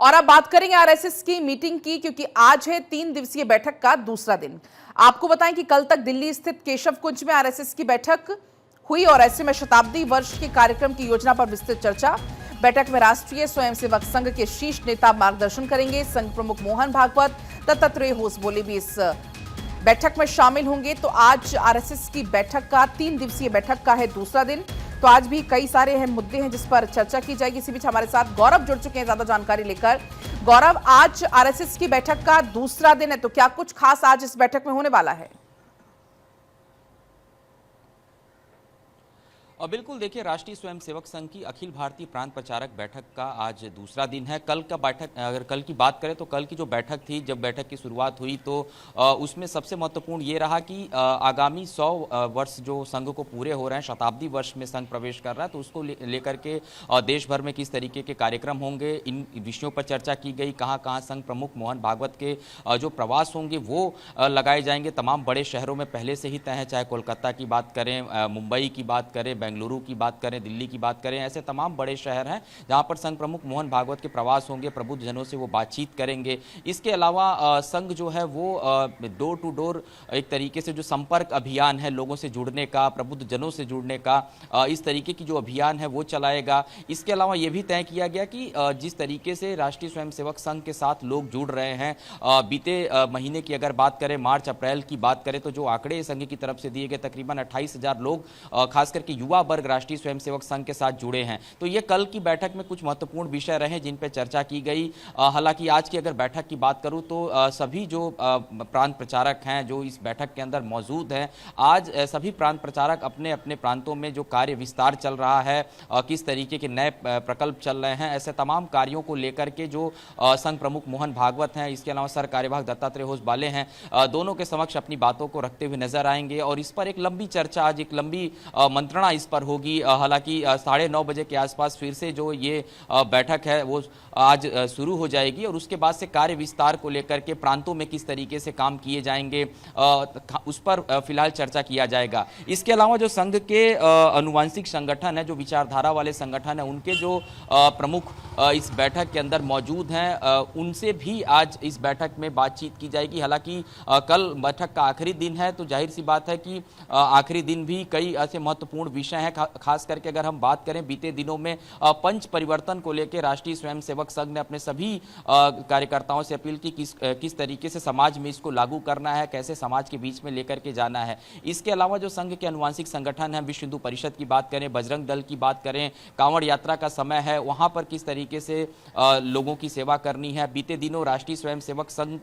और अब बात करेंगे आरएसएस की मीटिंग की, क्योंकि आज है 3 दिवसीय बैठक का दूसरा दिन। आपको बताएं कि कल तक दिल्ली स्थित केशव कुंज में आरएसएस की बैठक हुई और ऐसे में शताब्दी वर्ष के कार्यक्रम की योजना पर विस्तृत चर्चा। बैठक में राष्ट्रीय स्वयंसेवक संघ के शीर्ष नेता मार्गदर्शन करेंगे। संघ प्रमुख मोहन भागवत, दत्तात्रेय होसबोले भी इस बैठक में शामिल होंगे। तो आज आरएसएस की बैठक का 3 दिवसीय बैठक का है दूसरा दिन। तो आज भी कई सारे अहम मुद्दे हैं जिस पर चर्चा की जाएगी। इसी बीच हमारे साथ गौरव जुड़ चुके हैं ज्यादा जानकारी लेकर। गौरव, आज आरएसएस की बैठक का दूसरा दिन है, तो क्या कुछ खास आज इस बैठक में होने वाला है? और बिल्कुल देखिए, राष्ट्रीय स्वयंसेवक संघ की अखिल भारतीय प्रांत प्रचारक बैठक का आज दूसरा दिन है। कल का बैठक, अगर कल की बात करें तो कल की जो बैठक थी, जब बैठक की शुरुआत हुई तो उसमें सबसे महत्वपूर्ण ये रहा कि आगामी 100 वर्ष जो संघ को पूरे हो रहे हैं, शताब्दी वर्ष में संघ प्रवेश कर रहा है, तो उसको लेकर के देश भर में किस तरीके के कार्यक्रम होंगे, इन विषयों पर चर्चा की गई। कहाँ कहाँ संघ प्रमुख मोहन भागवत के जो प्रवास होंगे वो लगाए जाएंगे। तमाम बड़े शहरों में पहले से ही तय है, चाहे कोलकाता की बात करें, मुंबई की बात करें, बेंगलुरु की बात करें, दिल्ली की बात करें, ऐसे तमाम बड़े शहर हैं जहां पर संघ प्रमुख मोहन भागवत के प्रवास होंगे। प्रबुद्ध जनों से वो बातचीत करेंगे। इसके अलावा संघ जो है वो डोर टू डोर एक तरीके से जो संपर्क अभियान है, लोगों से जुड़ने का, प्रबुद्ध जनों से जुड़ने का, इस तरीके की जो अभियान है वो चलाएगा। इसके अलावा ये भी तय किया गया कि जिस तरीके से राष्ट्रीय स्वयंसेवक संघ के साथ लोग जुड़ रहे हैं, बीते महीने की अगर बात करें, मार्च अप्रैल की बात करें, तो जो आंकड़े संघ की तरफ से दिए गए, तकरीबन 28,000 लोग खास करके युवा वर्ग राष्ट्रीय स्वयंसेवक संघ के साथ जुड़े हैं। तो ये कल की बैठक में कुछ महत्वपूर्ण विषय रहे जिन पर चर्चा की गई। हालांकि आज की अगर बैठक की बात करूं तो सभी जो प्रांत प्रचारक हैं जो इस बैठक के अंदर मौजूद हैं, आज सभी प्रांत प्रचारक अपने अपने प्रांतों में जो कार्य विस्तार चल रहा है, किस तरीके के नए प्रकल्प चल रहे हैं, ऐसे तमाम कार्यों को लेकर के जो संघ प्रमुख मोहन भागवत हैं, इसके अलावा सर कार्यवाहक दत्तात्रेय होसबाले हैं, दोनों के समक्ष अपनी बातों को रखते हुए नजर आएंगे। और इस पर एक लंबी चर्चा, आज एक लंबी मंत्रणा इस पर होगी। हालांकि 9:30 बजे के आसपास फिर से जो ये बैठक है वो आज शुरू हो जाएगी और उसके बाद से कार्य विस्तार को लेकर के प्रांतों में किस तरीके से काम किए जाएंगे उस पर फिलहाल चर्चा किया जाएगा। इसके अलावा जो संघ के अनुवांशिक संगठन है, जो विचारधारा वाले संगठन है, उनके जो प्रमुख इस बैठक के अंदर मौजूद हैं, उनसे भी आज इस बैठक में बातचीत की जाएगी। हालांकि कल बैठक का आखिरी दिन है, तो जाहिर सी बात है कि आखिरी दिन भी कई ऐसे महत्वपूर्ण विषय हैं। खास करके अगर हम बात करें, बीते दिनों में पंच परिवर्तन को लेकर राष्ट्रीय स्वयंसेवक संघ ने अपने सभी कार्यकर्ताओं से अपील की किस तरीके से समाज में इसको लागू करना है, कैसे समाज के बीच में लेकर के जाना है। इसके अलावा जो संघ के अनुवांशिक संगठन है, विश्व हिंदू परिषद की बात करें, बजरंग दल की बात करें, कांवड़ यात्रा का समय है, वहां पर किस तरीके से लोगों की सेवा करनी है। बीते दिनों राष्ट्रीय स्वयंसेवक संघ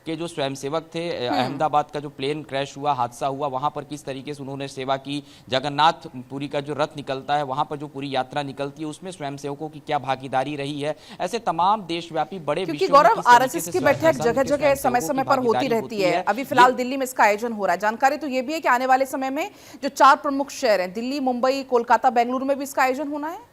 के जो स्वयंसेवक थे, अहमदाबाद का जो प्लेन क्रैश हुआ, हादसा हुआ, वहां पर किस तरीके से उन्होंने सेवा की। जगन्नाथपुरी का जो रथ निकलता है, वहां पर जो पूरी यात्रा निकलती है, उसमें स्वयंसेवकों की क्या भागीदारी रही है, ऐसे तमाम देशव्यापी बड़े क्योंकि गौरव, आरएसएस की बैठक जगह जगह समय समय पर होती रहती है। अभी फिलहाल दिल्ली में इसका आयोजन हो रहा है। जानकारी तो ये भी है कि आने वाले समय में जो 4 प्रमुख शहर हैं, दिल्ली, मुंबई, कोलकाता, बेंगलुरु में भी इसका आयोजन होना है।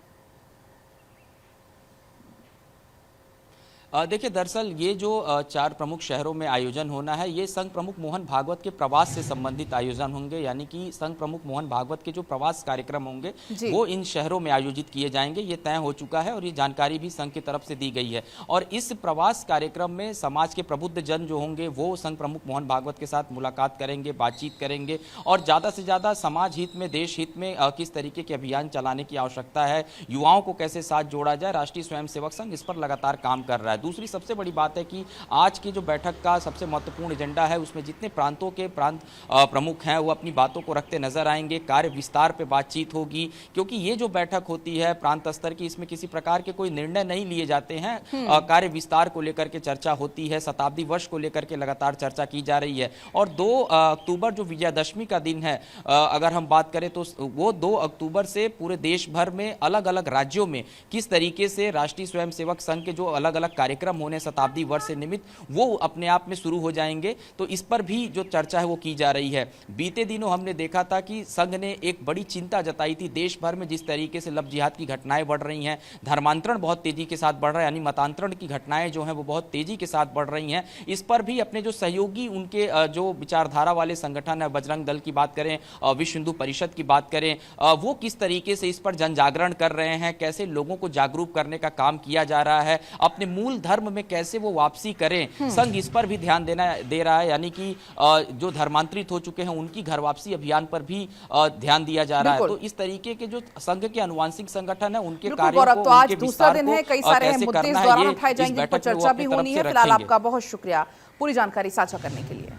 देखिए, दरअसल ये जो 4 प्रमुख शहरों में आयोजन होना है, ये संघ प्रमुख मोहन भागवत के प्रवास से संबंधित आयोजन होंगे। यानी कि संघ प्रमुख मोहन भागवत के जो प्रवास कार्यक्रम होंगे वो इन शहरों में आयोजित किए जाएंगे। ये तय हो चुका है और ये जानकारी भी संघ की तरफ से दी गई है। और इस प्रवास कार्यक्रम में समाज के प्रबुद्ध जन जो होंगे वो संघ प्रमुख मोहन भागवत के साथ मुलाकात करेंगे, बातचीत करेंगे और ज़्यादा से ज़्यादा समाज हित में, देश हित में किस तरीके के अभियान चलाने की आवश्यकता है, युवाओं को कैसे साथ जोड़ा जाए, राष्ट्रीय स्वयंसेवक संघ इस पर लगातार काम कर रहा है। दूसरी सबसे बड़ी बात है कि आज की जो बैठक का सबसे महत्वपूर्ण एजेंडा है, उसमें जितने प्रांतों के प्रांत प्रमुख हैं वो अपनी बातों को रखते नजर आएंगे। कार्य विस्तार पे बातचीत होगी, क्योंकि ये जो बैठक होती है प्रांत स्तर की, इसमें किसी प्रकार के कोई निर्णय नहीं लिए जाते हैं। कार्य विस्तार को लेकर के चर्चा होती है, शताब्दी वर्ष को लेकर के लगातार चर्चा की जा रही है। और 2 अक्टूबर जो विजयादशमी का दिन है, अगर हम बात करें तो वो 2 अक्टूबर से पूरे देश भर में अलग अलग राज्यों में किस तरीके से राष्ट्रीय स्वयंसेवक संघ के जो अलग अलग कार्यक्रम होने शताब्दी वर्ष से निमित्त, वो अपने आप में शुरू हो जाएंगे। तो इस पर भी जो चर्चा है वो की जा रही है। बीते दिनों हमने देखा था कि संघ ने एक बड़ी चिंता जताई थी देश भर में जिस तरीके से लव जिहाद की घटनाएं बढ़ रही हैं, धर्मांतरण बहुत तेजी के साथ बढ़ रहा है, यानी मतांतरण की घटनाएं जो हैं वो बहुत तेजी के साथ बढ़ रही हैं। इस पर भी अपने जो सहयोगी उनके जो विचारधारा वाले संगठन है, बजरंग दल की बात करें, विश्व हिंदू परिषद की बात करें, वो किस तरीके से इस पर जन जागरण कर रहे हैं, कैसे लोगों को जागरूक करने का काम किया जा रहा है, अपने मूल धर्म में कैसे वो वापसी करें, संघ इस पर भी ध्यान दे रहा है, यानी कि जो धर्मांतरित हो चुके हैं उनकी घर वापसी अभियान पर भी ध्यान दिया जा रहा है। तो इस तरीके के जो संघ के अनुवांशिक संगठन है उनके कार्यों को, तो आज उनके दूसरा विस्तार दिन है, कई को सारे कैसे मुद्दे इस करना है, दौरान ये उठाए इस जाएंगे, बैठक में वो चर्चा अपनी भी तरफ होनी से है। फिलहाल रखेंगे। आपका बहुत शुक्रिया पूरी जानकारी साझा करने के लिए।